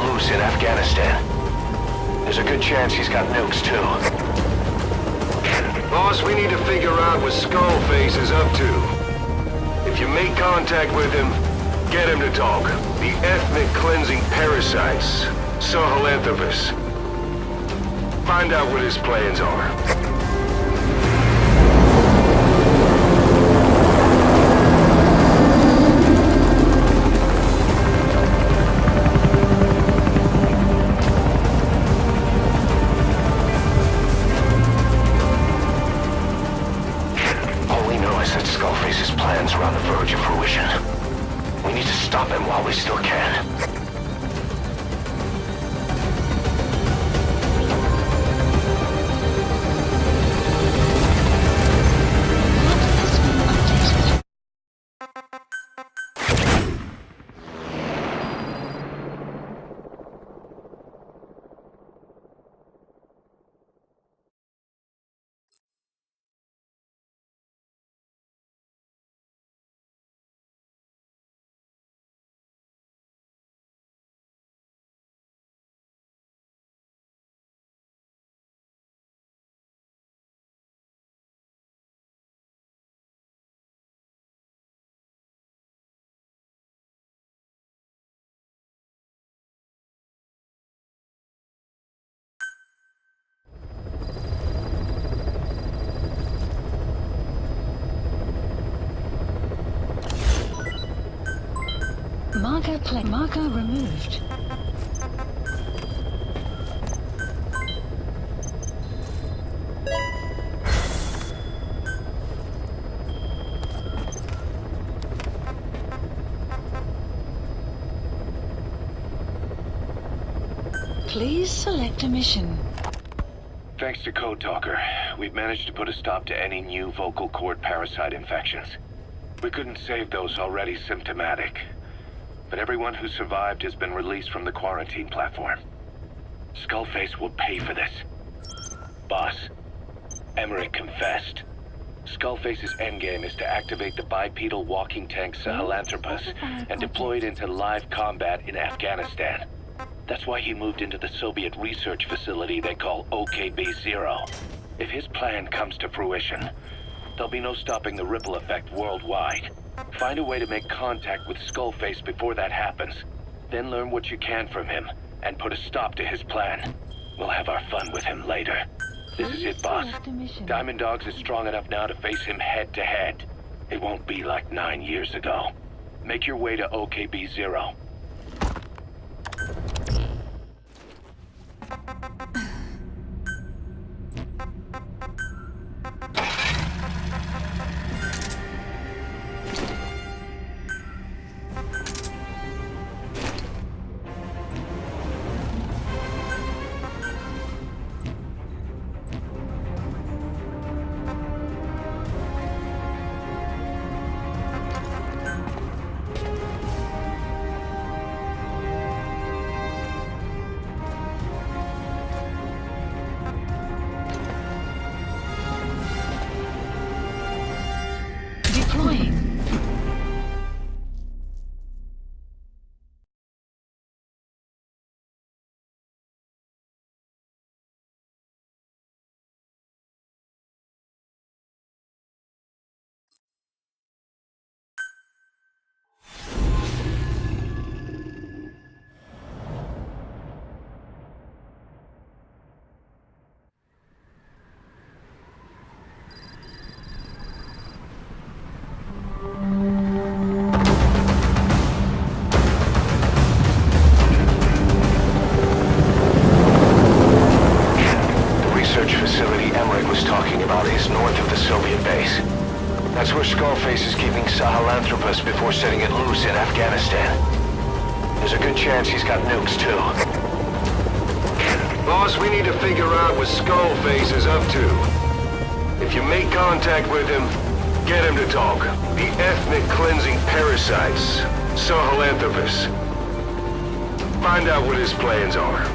loose in Afghanistan. There's a good chance he's got nukes, too. Boss, we need to figure out what Skullface is up to. If you make contact with him, get him to talk. The ethnic cleansing parasites, Sahelanthropus. Find out what his plans are. All we know is that Skullface's plans are on the verge of fruition. We need to stop him while we still can. Marker removed. Please select a mission. Thanks to Code Talker, we've managed to put a stop to any new vocal cord parasite infections. We couldn't save those already symptomatic, but everyone who survived has been released from the quarantine platform. Skullface will pay for this. Boss, Emmerich confessed. Skullface's endgame is to activate the bipedal walking tank Sahelanthropus and deploy it into live combat in Afghanistan. That's why he moved into the Soviet research facility they call OKB-0. If his plan comes to fruition, there'll be no stopping the ripple effect worldwide. Find a way to make contact with Skullface before that happens. Then learn what you can from him, and put a stop to his plan. We'll have our fun with him later. This is it, boss. Diamond Dogs is strong enough now to face him head-to-head. It won't be like 9 years ago. Make your way to OKB-0. That's where Skullface is keeping Sahelanthropus before setting it loose in Afghanistan. There's a good chance he's got nukes, too. Boss, we need to figure out what Skullface is up to. If you make contact with him, get him to talk. The ethnic cleansing parasites, Sahelanthropus. Find out what his plans are.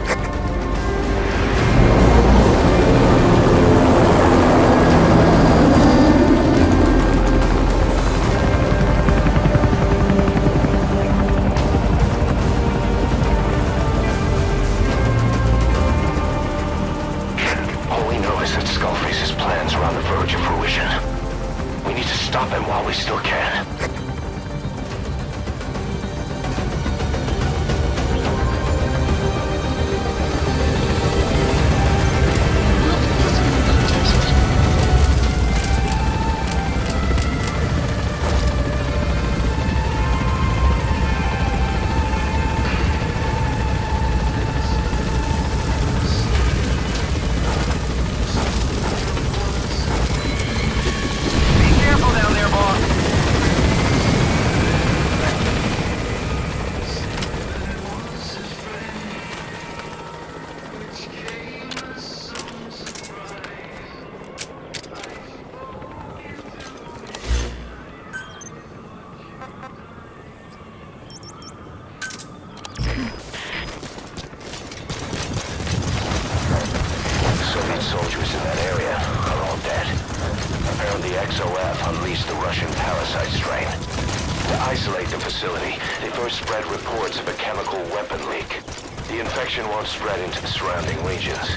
facility, they first spread reports of a chemical weapon leak. The infection won't spread into the surrounding regions.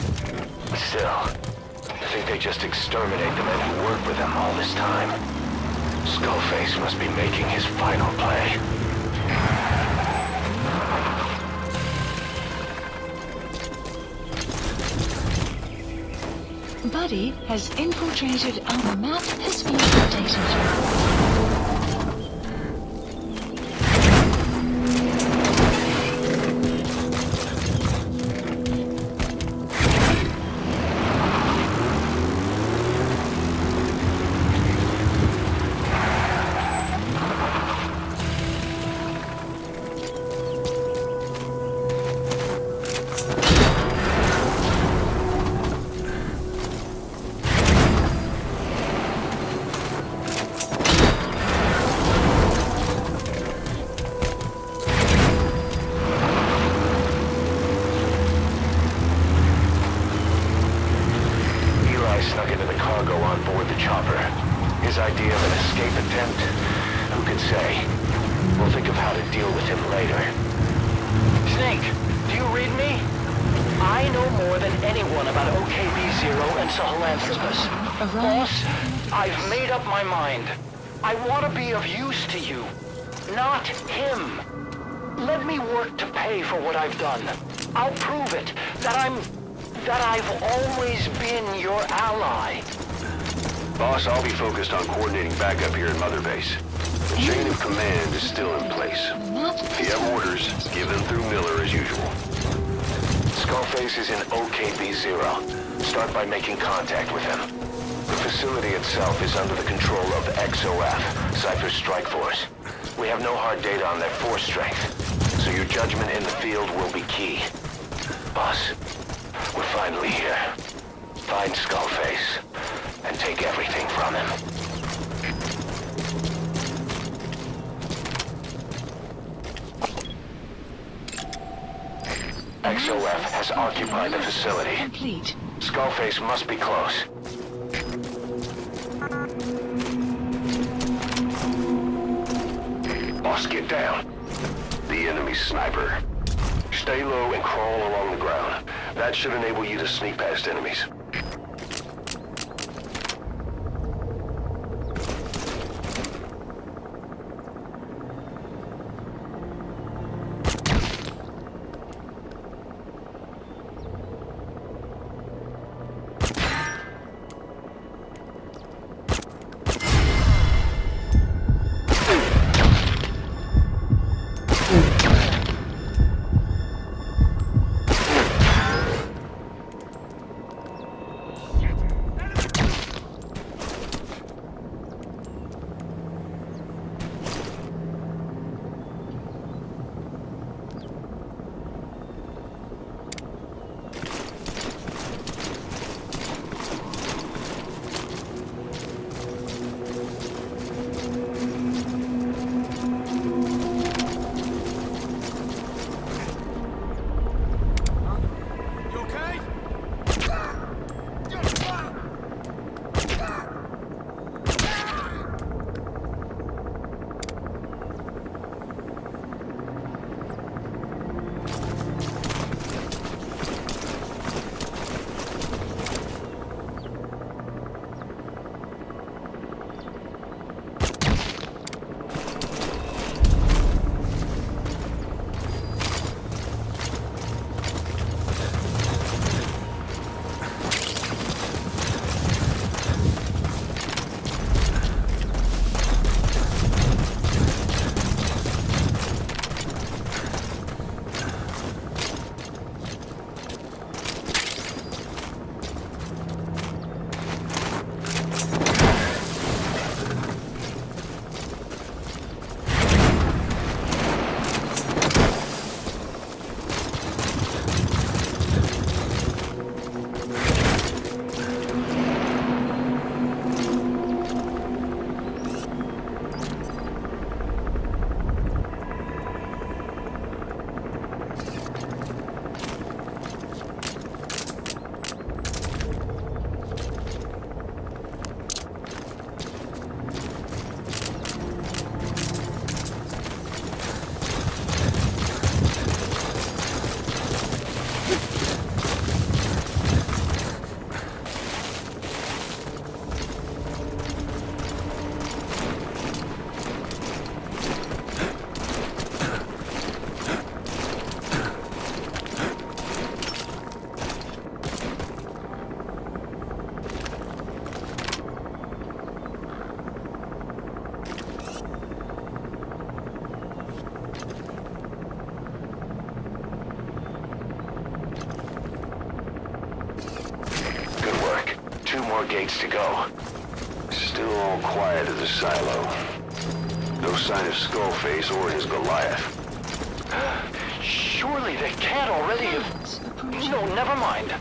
But still, I think they just exterminate the men who worked with them all this time. Skullface must be making his final play. Buddy has infiltrated. Our map has been updated. Snuck into the cargo on board the chopper. His idea of an escape attempt? Who could say? We'll think of how to deal with him later. Snake, do you read me? I know more tthan anyone about OKB-0 and Sahelanthropus. Boss, I've made up my mind. I want to be of use to you, not him. Let me work to pay for what I've done. I'll prove it, that I've always been your ally. Boss, I'll be focused on coordinating backup here at Mother Base. The chain of command is still in place. If you have orders, give them through Miller as usual. Skullface is in OKB-0. Start by making contact with him. The facility itself is under the control of XOF, Cypher's Strike Force. We have no hard data on their force strength, so your judgment in the field will be key. Boss, we're finally here. Find Skullface, and take everything from him. XOF has occupied the facility. Complete. Skullface must be close. Boss, get down. The enemy sniper. Stay low and crawl along the ground. That should enable you to sneak past enemies. gates to go. Still all quiet at the silo. No sign of Skullface or his Goliath. Surely they can't already have... No, never mind.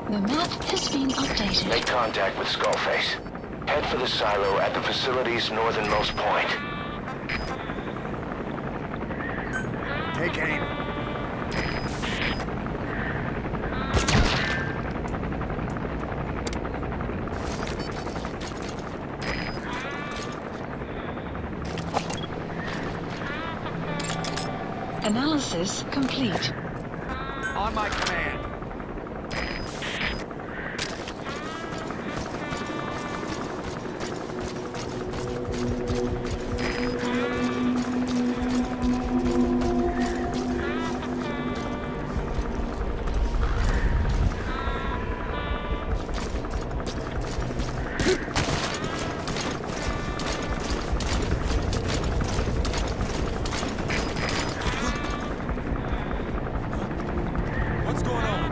The map has been updated. Make contact with Skullface. Head for the silo at the facility's northernmost point. Take aim. Analysis complete. On my command. What's going on?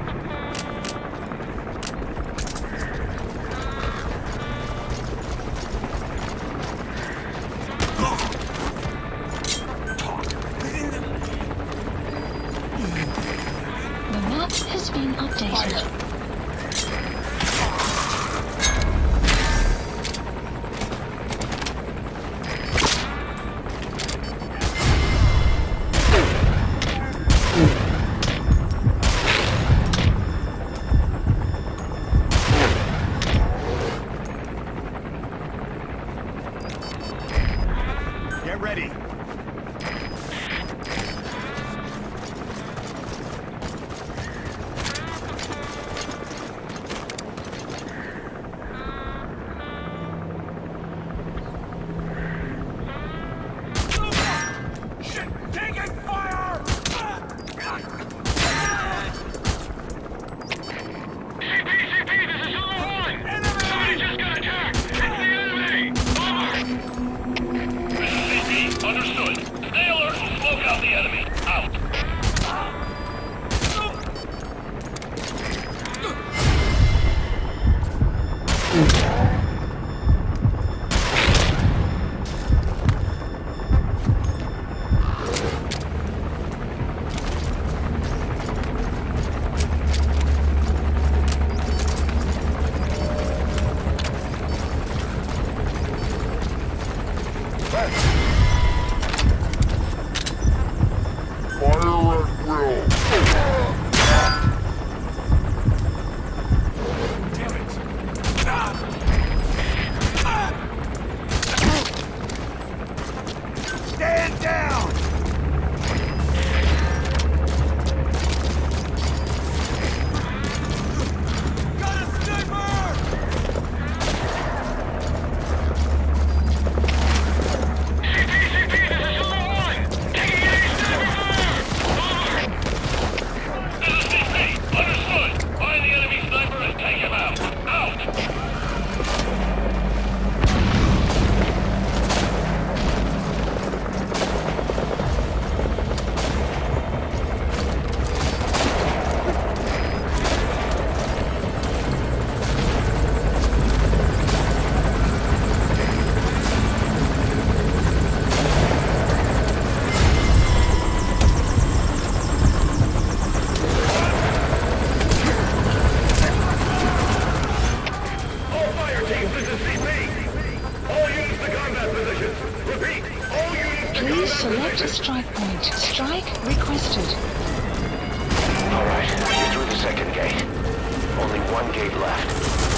The map has been updated. Get ready. Shit! Taking fire! CP, this is Zulu 1! Somebody just got attacked! It's the enemy! Over! CP, understood. Stay alert and smoke out the enemy. Out. Stand down! Got a sniper! CP, this is Zulu 1! Taking a sniper fire! Over! This is CP, understood. Find the enemy sniper and take him out. Out! All fire teams, this is CP. All units to combat positions. Repeat, all units to Please combat select a positions. strike point. Strike requested. All right, you're through the second gate. Only one gate left.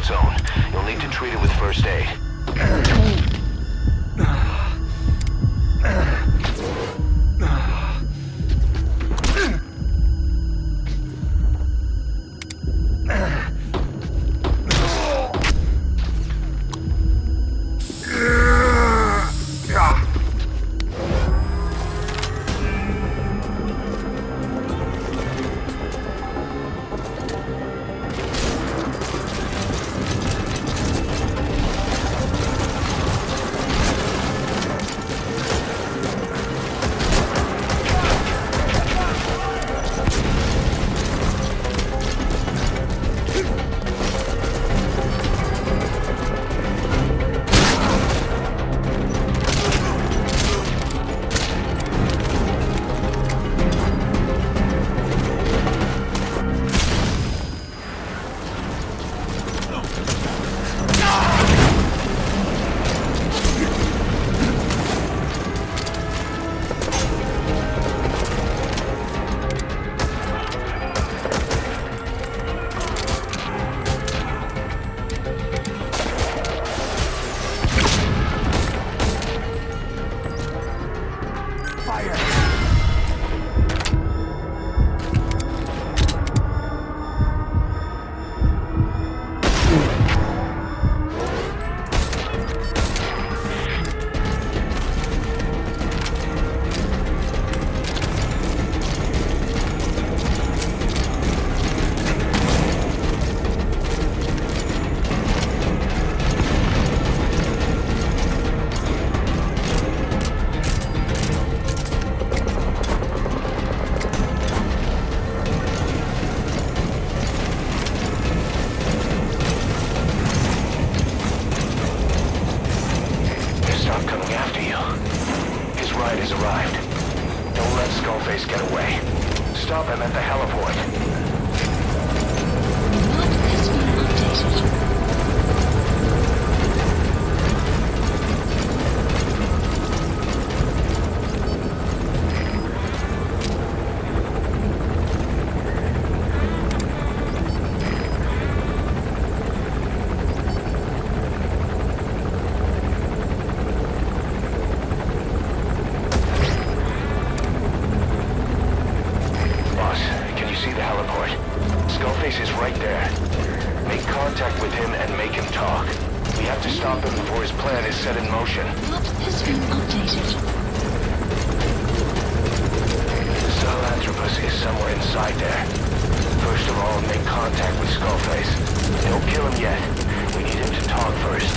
zone. You'll need to treat it with first aid. Has arrived. Don't let Skullface get away. Stop him at the heliport. Map has been updated. Skullface is right there. Make contact with him and make him talk. We have to stop him before his plan is set in motion. Map has been updated. The Sahelanthropus is somewhere inside there. First of all, make contact with Skullface. Don't kill him yet. We need him to talk first.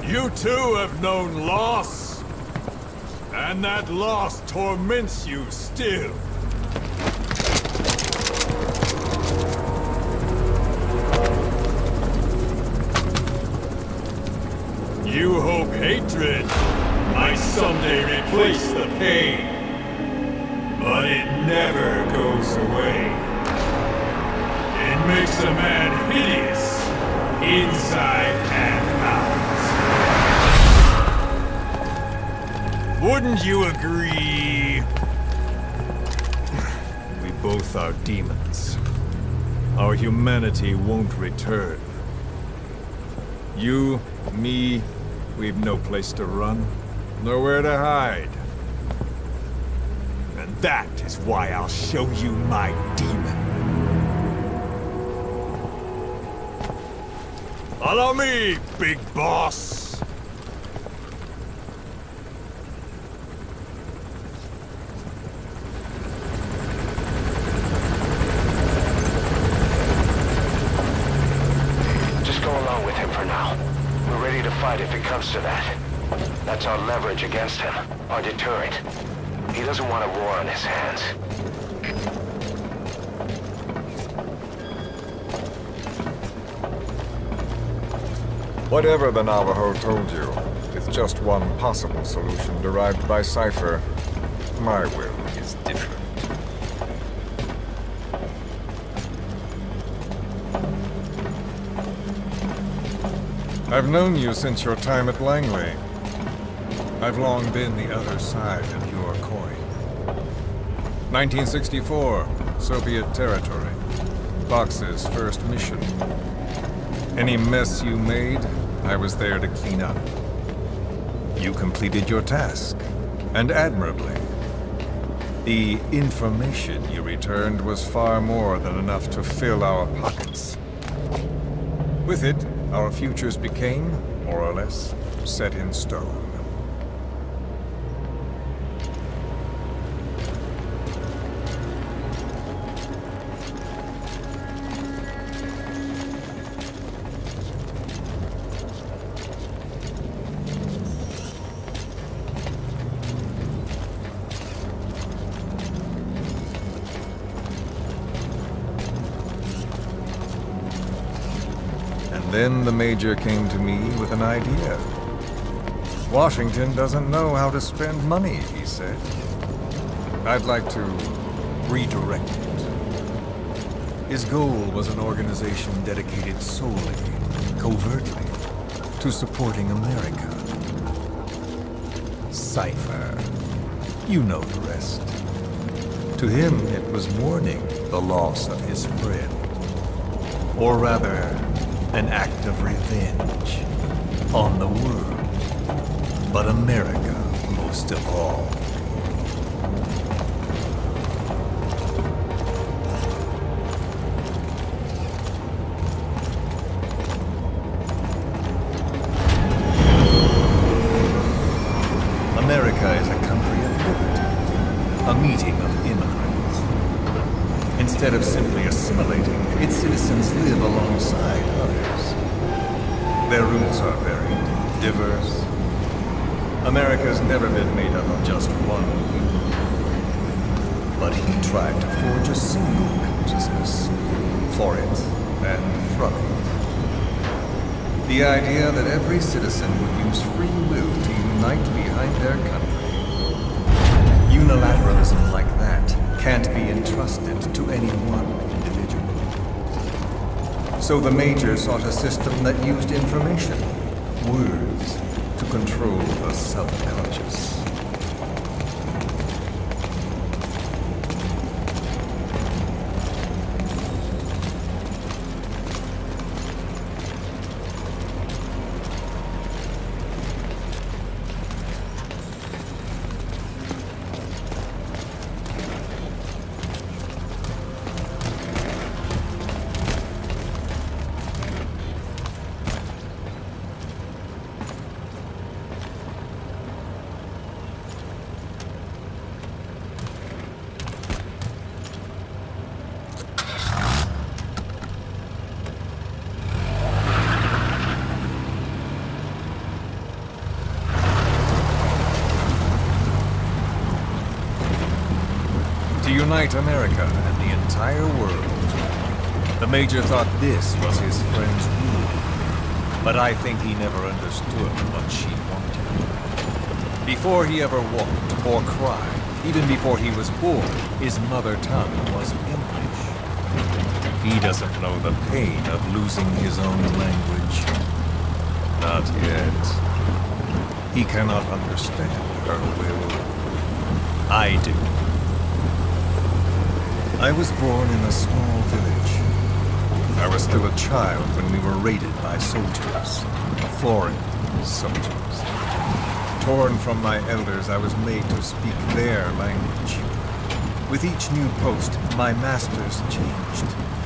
You too have known loss, and that loss torments you still. You hope hatred might someday replace the pain, but it never goes away. It makes a man hideous, inside and out. Wouldn't you agree? We both are demons. Our humanity won't return. You, me, we've no place to run, nowhere to hide. And that is why I'll show you my demon. Follow me, big boss! Fight if it comes to that. That's our leverage against him, our deterrent. He doesn't want a war on his hands. Whatever the Navajo told you, it's just one possible solution derived by Cypher. My will is different. I've known you since your time at Langley. I've long been the other side of your coin. 1964, Soviet territory. Fox's first mission. Any mess you made, I was there to clean up. You completed your task, and admirably. The information you returned was far more than enough to fill our pockets. With it, our futures became, more or less, set in stone. Then the Major came to me with an idea. Washington doesn't know how to spend money, he said. I'd like to redirect it. His goal was an organization dedicated solely, covertly, to supporting America. Cypher. You know the rest. To him, it was mourning the loss of his friend. Or rather, an act of revenge on the world, but America most of all. America is a country of liberty, a meeting of immigrants. Instead of simply assimilating, its citizens live alongside others. Their roots are varied, diverse. America's never been made up of just one people. But he tried to forge a single consciousness for it and from it. The idea that every citizen would use free will to unite behind their country. Unilateralism like that can't be entrusted to any one individual. So the Major sought a system that used information, words, to control the subconscious. To unite America and the entire world. The Major thought this was his friend's rule, but I think he never understood what she wanted. Before he ever walked or cried, even before he was born, his mother tongue was English. He doesn't know the pain of losing his own language. Not yet. He cannot understand her will. I do. I was born in a small village. I was still a child when we were raided by soldiers, foreign soldiers. Torn from my elders, I was made to speak their language. With each new post, my masters changed,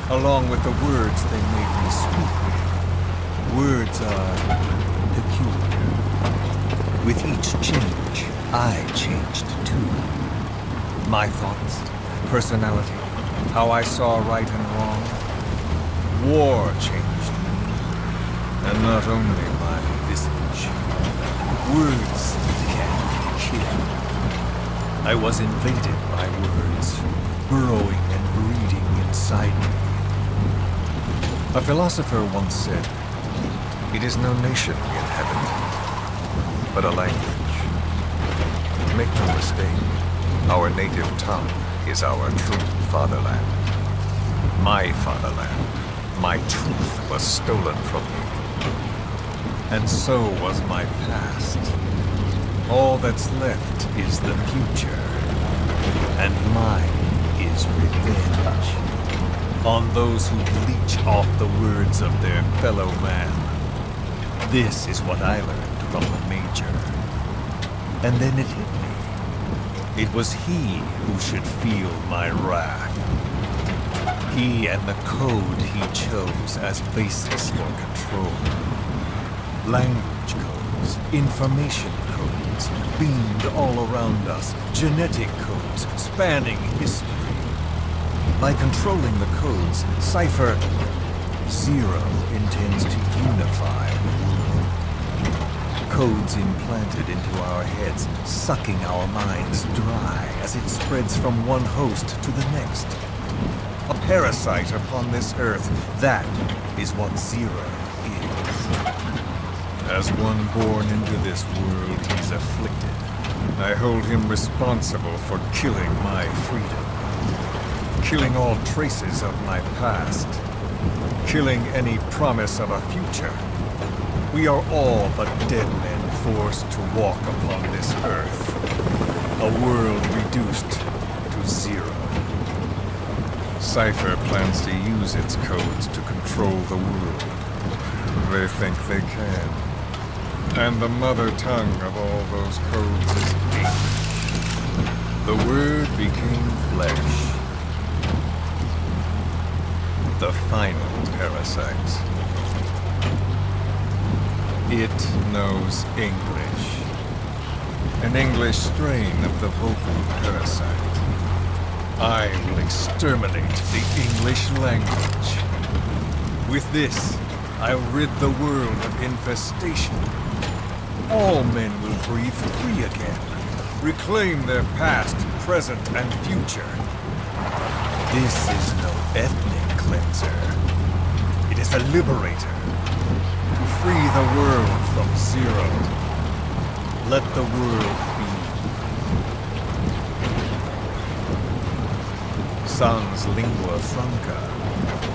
along with the words they made me speak with. Words are peculiar. With each change, I changed too. My thoughts, personality, how I saw right and wrong. War changed me, and not only my visage. Words can kill. I was invaded by words, burrowing and breeding inside me. A philosopher once said, It is no nation we inhabit, but a language. Make no mistake, our native tongue is our true fatherland. My fatherland, my truth was stolen from me. And so was my past. All that's left is the future. And mine is revenge. On those who leech off the words of their fellow man. This is what I learned from the Major. And then it hit me. It was he who should feel my wrath. He and the code he chose as basis for control. Language codes, information codes, beamed all around us, genetic codes spanning history. By controlling the codes, Cypher Zero intends to unify the world. Codes implanted into our heads, sucking our minds dry as it spreads from one host to the next. A parasite upon this earth, that is what Zero is. As one born into this world, he's afflicted. I hold him responsible for killing my freedom. Killing all traces of my past. Killing any promise of a future. We are all but dead men forced to walk upon this earth. A world reduced to zero. Cypher plans to use its codes to control the world. They think they can. And the mother tongue of all those codes is hate. The word became flesh. The final parasite. It knows English. An English strain of the vocal parasite. I will exterminate the English language. With this, I'll rid the world of infestation. All men will breathe free again, reclaim their past, present, and future. This is no ethnic cleanser. It is a liberator. To free the world from zero. Let the world be. Sans lingua franca,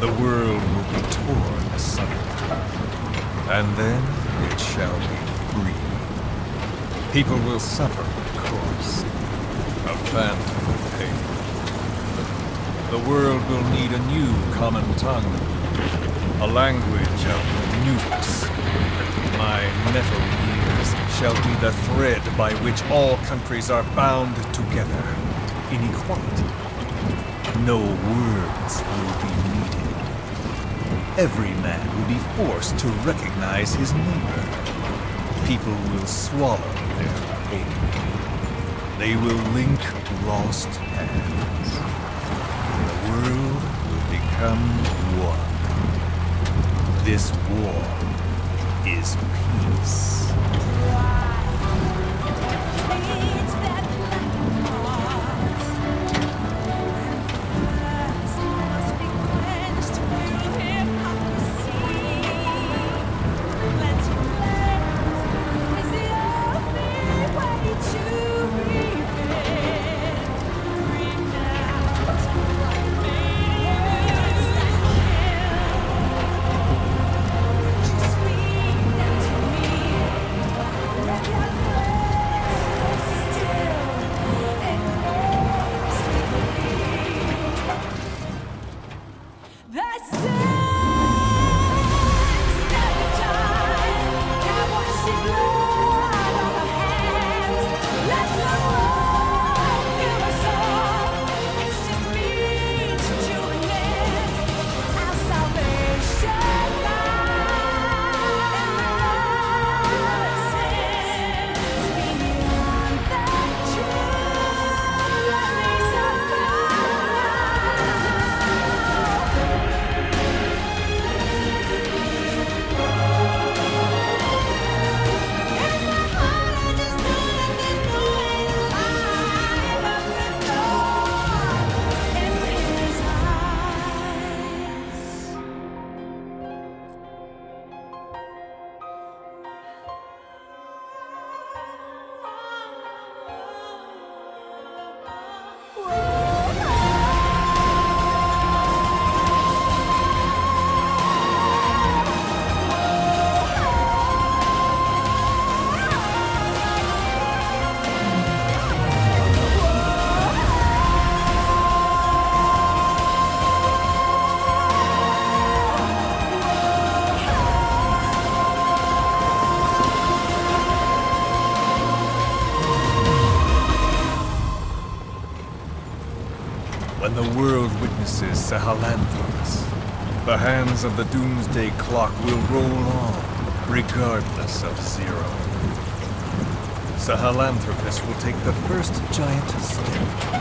the world will be torn asunder. And then it shall be free. People will suffer, of course. A phantom pain. The world will need a new common tongue. A language of nukes. My metal years shall be the thread by which all countries are bound together. In equality. No words will be needed. Every man will be forced to recognize his neighbor. People will swallow their pain. They will link lost hands. The world will become one. This war is peace. When the world witnesses Sahelanthropus, the hands of the doomsday clock will roll on, regardless of Zero. Sahelanthropus will take the first giant step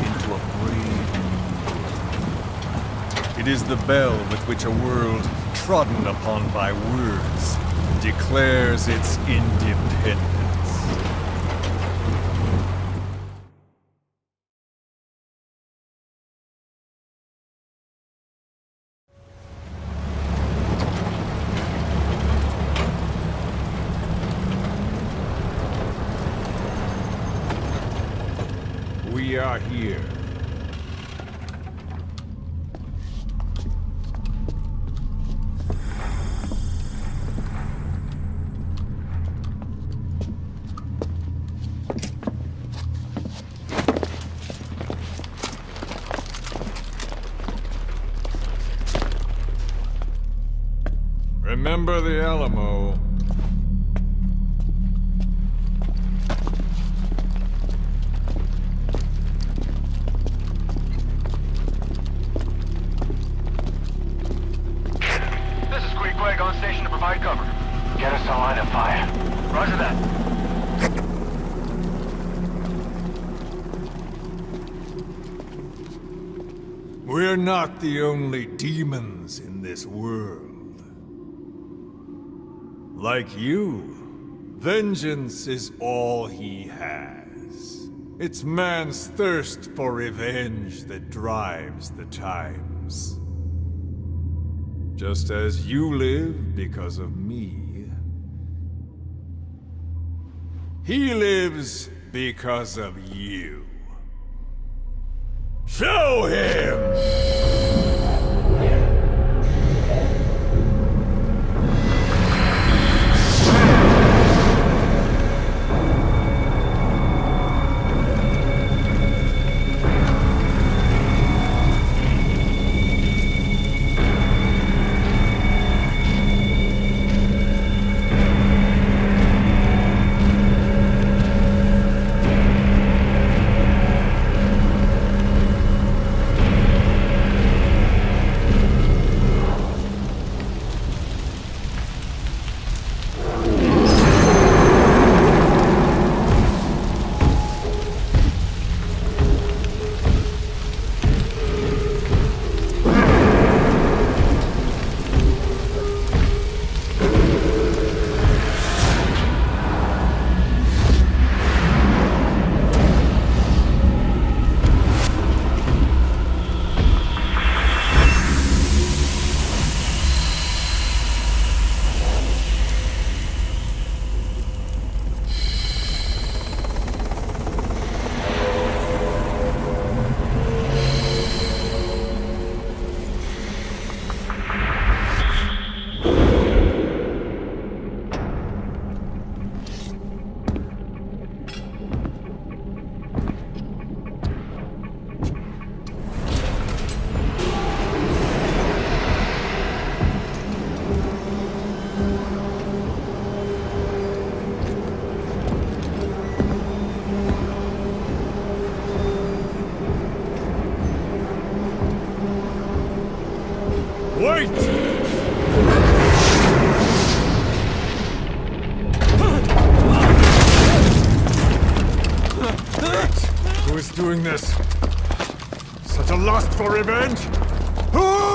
into a brave new world. It is the bell with which a world trodden upon by words declares its independence. We are here. Remember the Alamo. On station to provide cover. Get us a line of fire. Roger that. We're not the only demons in this world. Like you, vengeance is all he has. It's man's thirst for revenge that drives the times. Just as you live because of me, he lives because of you. Show him! Wait! Who is doing this? Such a lust for revenge? Who?